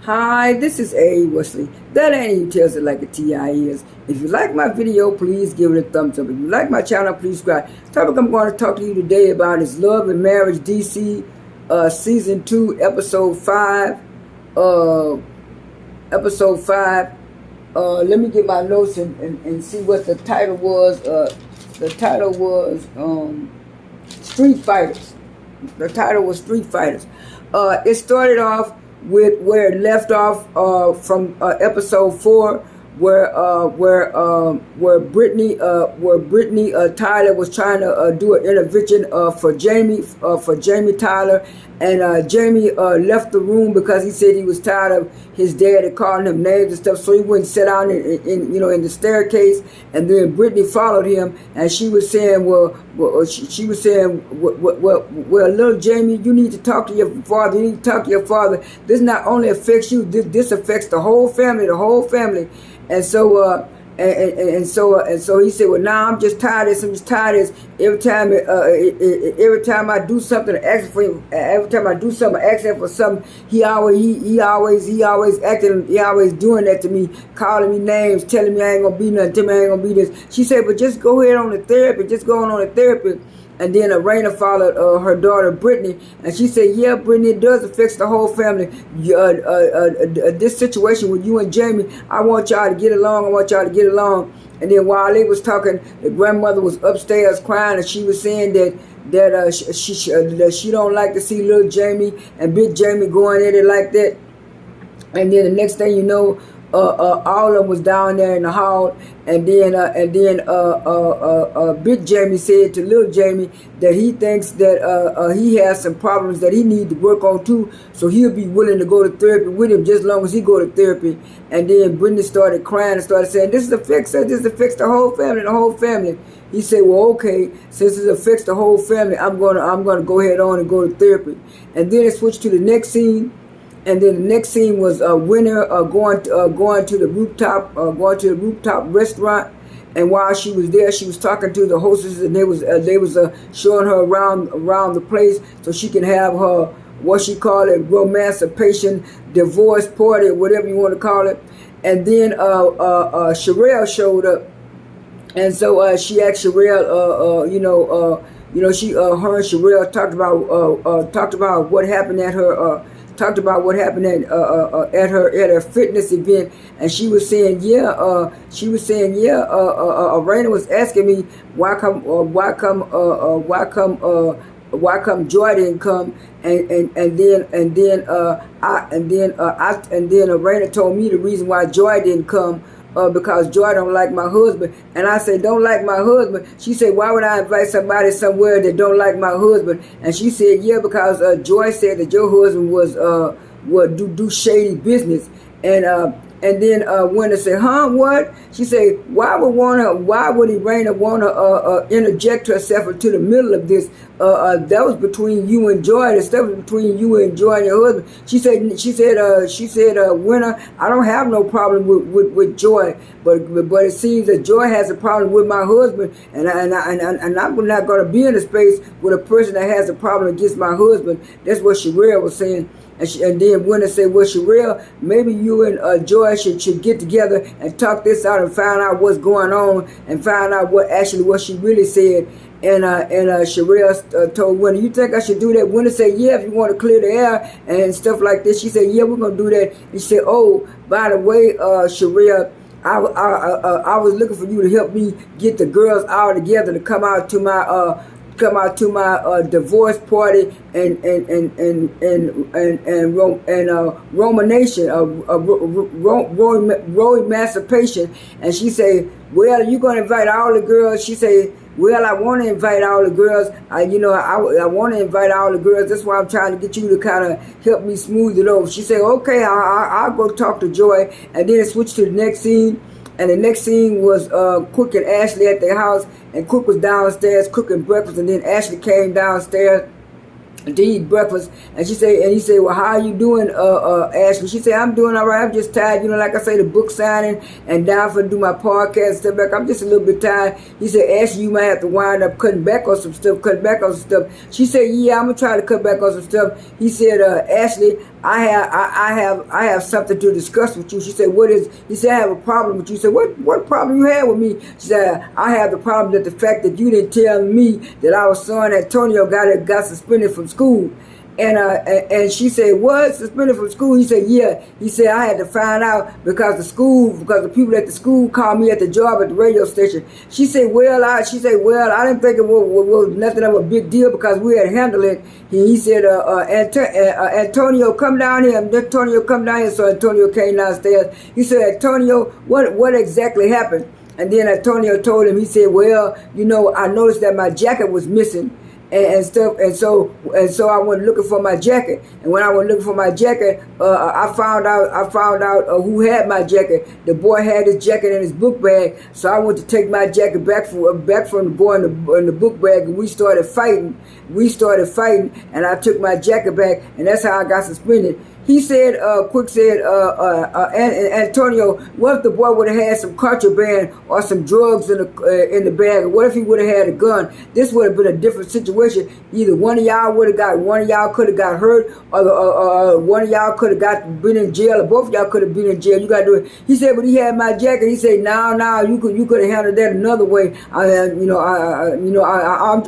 Hi, this is A. Wesley. That ain't even tells it like a TI is. If you like my video, please give it a thumbs up. If you like my channel, please subscribe. The topic I'm going to talk to you today about is Love and Marriage DC Season 2, Episode 5. Episode 5. Let me get my notes and see what the title was. The title was Street Fighters. The title was Street Fighters. It started off with where it left off from episode 4, where Brittany Tyler was trying to do an intervention for Jamie Tyler, and Jamie left the room because he said he was tired of his daddy calling him names and stuff, so he went and sat down in the staircase, and then Brittany followed him, and she was saying, well, little Jamie, you need to talk to your father. You need to talk to your father. This not only affects you, this affects the whole family, And so so he said, well, now I'm just tired of this. I'm just tired of this. Every time I do something, ask for him. Every time I do something, ask him for something. He always doing that to me, calling me names, telling me I ain't gonna be nothing, telling me I ain't gonna be this. She said, but just go ahead on the therapy. Just go on the therapy. And then Erana followed her daughter Brittany, and she said, yeah, Brittany, it does affect the whole family. This situation with you and Jamie, I want y'all to get along. And then while they was talking, the grandmother was upstairs crying, and she was saying that she don't like to see little Jamie and big Jamie going at it like that. And then the next thing you know, all of them was down there in the hall, and then Big Jamie said to Little Jamie that he thinks that he has some problems that he needs to work on too, so he'll be willing to go to therapy with him just as long as he go to therapy. And then Brittany started crying and started saying, this affects the whole family. He said, well, okay, since it affects the whole family, I'm gonna go ahead on and go to therapy. And then it switched to the next scene. And then the next scene was Winner going to the rooftop restaurant. And while she was there, she was talking to the hostess, and they was showing her around the place so she can have her, what she called it, romancipation, divorce party, whatever you want to call it. And then Sherrell showed up, and so she asked Sherrell, her and Sherrell talked about what happened at her. Talked about what happened at her fitness event, and she was saying, Erana was asking me why come Joi didn't come, and then Erana told me the reason why Joi didn't come. Because Joi don't like my husband. And I said, don't like my husband? She said, why would I invite somebody somewhere that don't like my husband? And she said, yeah, because Joi said that your husband would do shady business. And then Winter said, huh, what? She said, why would Erana want to interject herself into the middle of this? That was between you and Joi. The stuff was between you and Joi and your husband. She said, Winter, I don't have no problem with Joi, but it seems that Joi has a problem with my husband, and I'm not going to be in a space with a person that has a problem against my husband. That's what Sherrell was saying. And then Winter said, well, Sherrell, maybe you and Joi should get together and talk this out and find out what's going on and find out what she really said. And Sherrell told Winter, you think I should do that? Winter said, yeah, if you want to clear the air and stuff like this. She said, yeah, we're going to do that. And she said, oh, by the way, Sherrell, I was looking for you to help me get the girls all together to come out to my divorce party and romanation, emancipation. And she said, well, are you going to invite all the girls? She said, well, I want to invite all the girls. I want to invite all the girls. That's why I'm trying to get you to kind of help me smooth it over. She said, okay, I'll go talk to Joi. And then it switched to the next scene. And the next scene was Cook and Ashley at their house. And Cook was downstairs cooking breakfast. And then Ashley came downstairs. to eat breakfast, and he said, well, how are you doing, Ashley? She said, I'm doing all right. I'm just tired, like I say, the book signing and down for to do my podcast and stuff back. I'm just a little bit tired. He said, Ashley, you might have to wind up cutting back on some stuff, She said, yeah, I'm gonna try to cut back on some stuff. He said, Ashley, I have something to discuss with you. She said, what is? He said, I have a problem with you. She said, what problem you have with me? She said, I have the problem that the fact that you didn't tell me that our son Antonio got suspended from school. And she said, what? Suspended from school? He said, yeah. He said, I had to find out because the people at the school called me at the job at the radio station. She said, well, I didn't think it was nothing of a big deal because we had handled it. He said, Antonio, come down here. Antonio, come down here. So Antonio came downstairs. He said, Antonio, what exactly happened? And then Antonio told him, he said, well, I noticed that my jacket was missing. And stuff, and so I went looking for my jacket. And when I went looking for my jacket, I found out who had my jacket. The boy had his jacket in his book bag. So I went to take my jacket back from the boy in the book bag, and we started fighting. And I took my jacket back, and that's how I got suspended. He said, Antonio, what if the boy would have had some contraband or some drugs in the bag? What if he would have had a gun? This would have been a different situation. Either one of y'all could have got hurt, or one of y'all could have been in jail, or both of y'all could have been in jail. You got to do it. He said, but he had my jacket. He said, no, you could have handled that another way.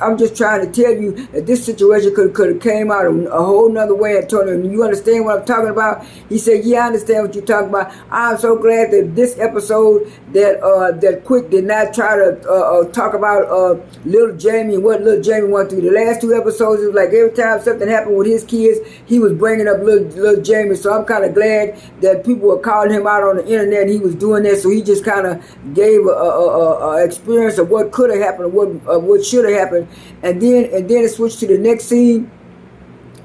I'm just trying to tell you that this situation could have came out a whole nother way, Antonio. You understand what I'm talking about? He said, yeah, I understand what you're talking about. I'm so glad that this episode that Quick did not try to talk about little Jamie and what little Jamie went through. The last two episodes, it was like every time something happened with his kids, he was bringing up little Jamie. So I'm kind of glad that people were calling him out on the internet and he was doing that. So he just kind of gave a experience of what could have happened, what should have happened, and then it switched to the next scene.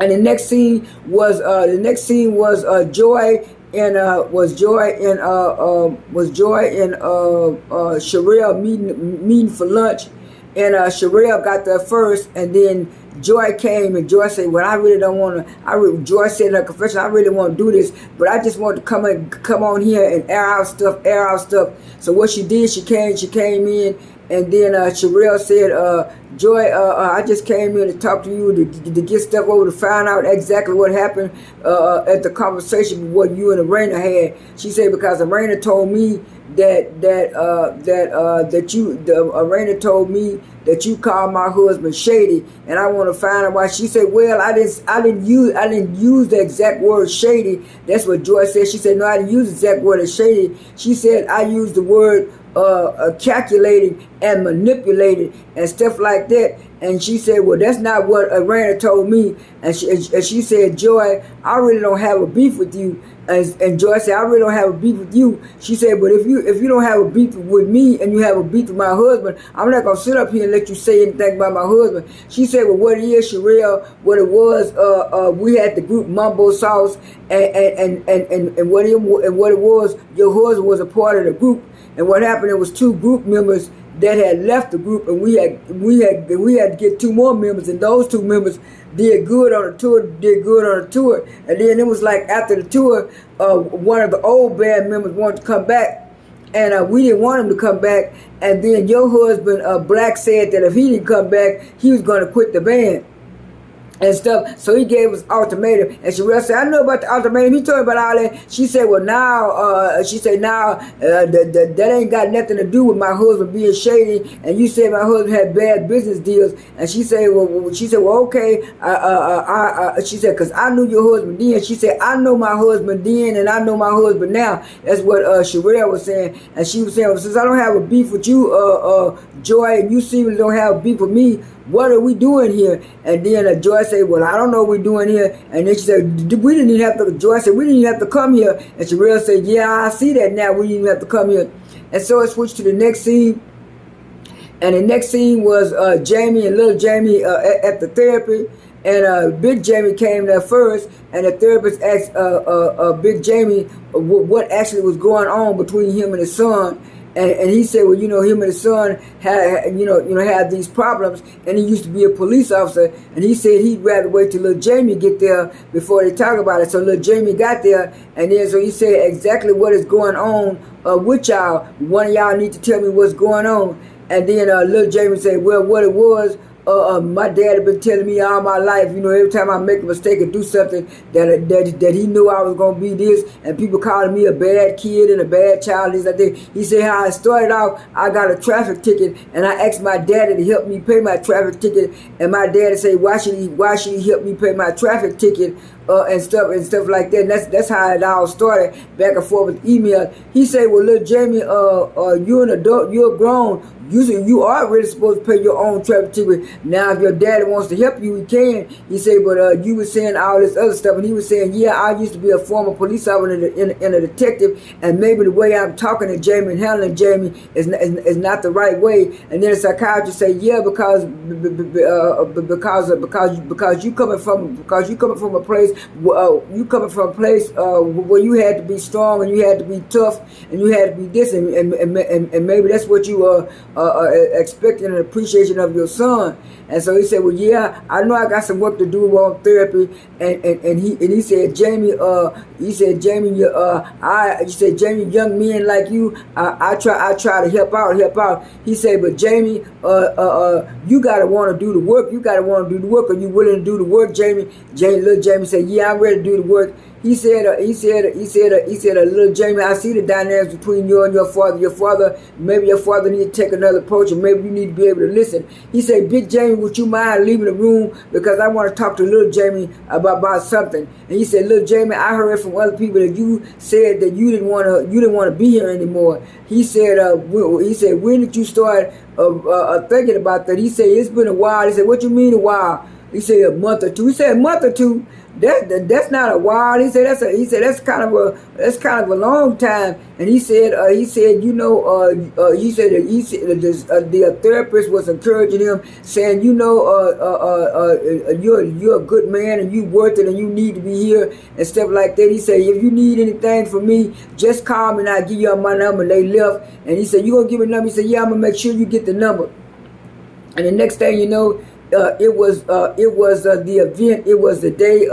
And the next scene was Joi and Sherrell meeting for lunch, and Sherrell got there first, and then Joi came, and Joi said, well, I really don't want to, Joi said in her confession, I really want to do this, but I just want to come on here and air out stuff. So what she did, she came in, and then Sherrell said, Joi, I just came in to talk to you to get stuff over to find out exactly what happened at the conversation with what you and Erana had. She said, because Erana told me Erana told me that you called my husband shady, and I want to find out why. She said, well, I didn't use the exact word shady. That's what Joi said. She said, no, I didn't use the exact word of shady. She said, I used the word calculating and manipulated and stuff like that. And she said, well, that's not what Erana told me. And she said, Joi, I really don't have a beef with you. And Joi said, I really don't have a beef with you. She said, but if you don't have a beef with me and you have a beef with my husband, I'm not going to sit up here and let you say anything about my husband. She said, well, what it is, Sherrell, what it was, we had the group Mumbo Sauce, and what it was, your husband was a part of the group. And what happened, it was two group members that had left the group, and we had to get two more members, and those two members did good on the tour. And then it was like after the tour, one of the old band members wanted to come back, and we didn't want him to come back. And then your husband, Black, said that if he didn't come back, he was going to quit the band and stuff. So he gave us ultimatum, and Sherrell said, I know about the ultimatum. He told me about all that. She said, well, now that ain't got nothing to do with my husband being shady, and you said my husband had bad business deals. And she said, well, okay. She said, because I knew your husband then. She said, I know my husband then, and I know my husband now. That's what Sherrell was saying. And she was saying, well, since I don't have a beef with you, Joi, and you seemingly don't have a beef with me, what are we doing here? And then Joi said, well, I don't know what we're doing here. And then she said, Joi said, we didn't even have to come here. And Sherrell said, yeah, I see that now. We didn't even have to come here. And so it switched to the next scene. And the next scene was Jamie and little Jamie at the therapy. And Big Jamie came there first. And the therapist asked Big Jamie what actually was going on between him and his son. And he said, well, you know, him and his son had these problems, and he used to be a police officer, and he said he'd rather wait till little Jamie get there before they talk about it. So little Jamie got there, and then so he said exactly what is going on with y'all. One of y'all need to tell me what's going on. And then little Jamie said, well, what it was, my dad had been telling me all my life, you know, every time I make a mistake or do something that he knew I was going to be this, and people calling me a bad kid and a bad child. He said how I started out, I got a traffic ticket, and I asked my daddy to help me pay my traffic ticket, and my daddy said, why should he help me pay my traffic ticket? And stuff like that. And that's how it all started, back and forth with email. He said, well, little Jamie, you're an adult, you're grown. You are really supposed to pay your own traffic ticket. Now, if your daddy wants to help you, he can. He said, but you were saying all this other stuff, and he was saying, yeah, I used to be a former police officer and a detective, and maybe the way I'm talking to Jamie and handling Jamie is not the right way. And then the psychiatrist say, yeah, because you coming from a place. You coming from a place where you had to be strong and you had to be tough and you had to be this, and maybe that's what you expecting an appreciation of your son. And so he said, well, yeah, I know I got some work to do on therapy. And he said, Jamie, Jamie, young men like you, I try to help out. He said, but Jamie, you gotta want to do the work. You gotta want to do the work. Are you willing to do the work, Jamie? Little Jamie said, yeah, I'm ready to do the work. He said, little Jamie, I see the dynamics between you and your father. Maybe your father need to take another approach, and maybe you need to be able to listen. He said, Big Jamie, would you mind leaving the room, because I want to talk to little Jamie about something. And he said, little Jamie, I heard from other people that you said that you didn't want to be here anymore. He said, when did you start thinking about that? He said, it's been a while. He said, what you mean a while? He said, a month or two. He said, a month or two. That's not a while. He said that's kind of a long time. And he said the therapist was encouraging him, saying, you're a good man and you worth it and you need to be here and stuff like that. He said, if you need anything from me, just call me and I'll give you my number. And they left, and he said, you gonna give me a number? He said, yeah, I'm gonna make sure you get the number. And the next thing you know, it was the event. It was the day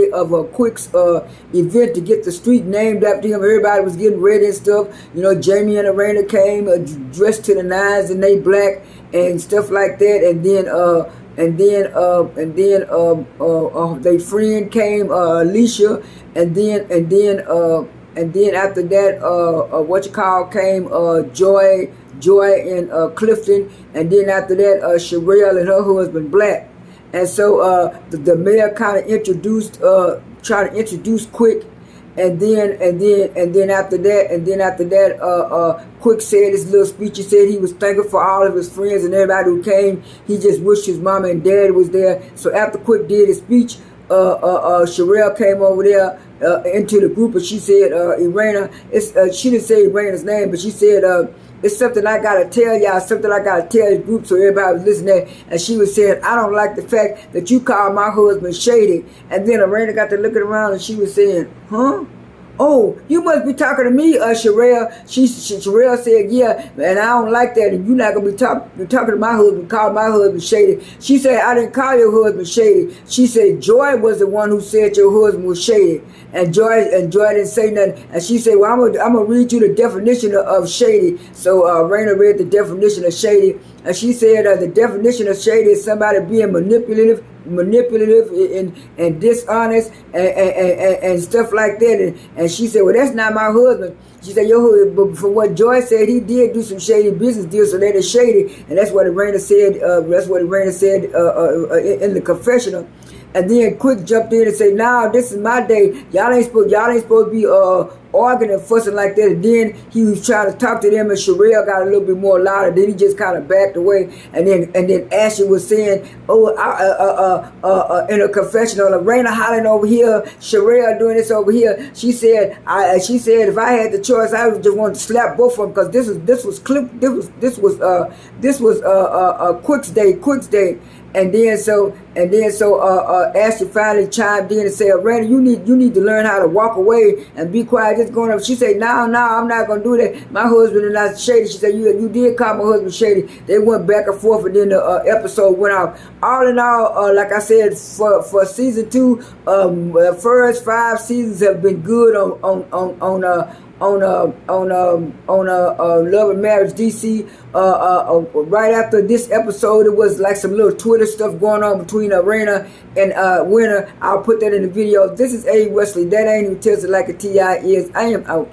of a Quick's event to get the street named after him. Everybody was getting ready and stuff. You know, Jamie and Erana came dressed to the nines and they black and stuff like that. And then their friend came, Alicia, and then after that, came Joy and Clifton, and then after that, Sherrell and her husband Black. And so the mayor kind of tried to introduce Quick, and then after that, Quick said his little speech. He said he was thankful for all of his friends and everybody who came. He just wished his mama and dad was there. So after Quick did his speech, Sherrell came over there into the group, and she said, Erana, she didn't say Erana's name, but she said, it's something I gotta tell y'all, something I gotta tell the group, so everybody was listening. And she was saying, I don't like the fact that you call my husband shady. And then Erana got to looking around and she was saying, huh? Oh, you must be talking to me, Sherrell. Sherrell said, yeah, and I don't like that. And you're not going to be talking to my husband, call my husband shady. She said, I didn't call your husband shady. She said, Joy was the one who said your husband was shady. And Joy didn't say nothing. And she said, well, I'm going to read you the definition of shady. So Erana read the definition of shady. And she said the definition of shady is somebody being manipulative and dishonest and stuff like that. And she said, well, that's not my husband. She said, your husband, but from what Joy said, he did do some shady business deals, so that is shady. And that's what Erana said. In the confessional. And then Quick jumped in and said, "Nah, this is my day. Y'all ain't supposed to be arguing and fussing like that." And then he was trying to talk to them, and Sherrell got a little bit more louder. Then he just kind of backed away. And then Ashley was saying, in a confessional, Erana hollering over here, Sherrell doing this over here. She said, if I had the choice, I would just want to slap both of them, because this was Quick's day. And then so And then so Ashley finally chimed in and said, Randy, you need to learn how to walk away and be quiet. Just going up. She said, no, I'm not gonna do that. My husband is not shady. She said, you did call my husband shady. They went back and forth, and then the episode went off. All in all, like I said, for season 2, first 5 seasons have been good on Love and Marriage DC. Right after this episode, it was like some little Twitter stuff going on between Erana and Winner. I'll put that in the video. This is A. Wesley. That ain't even tells it like a T.I. is. I am out.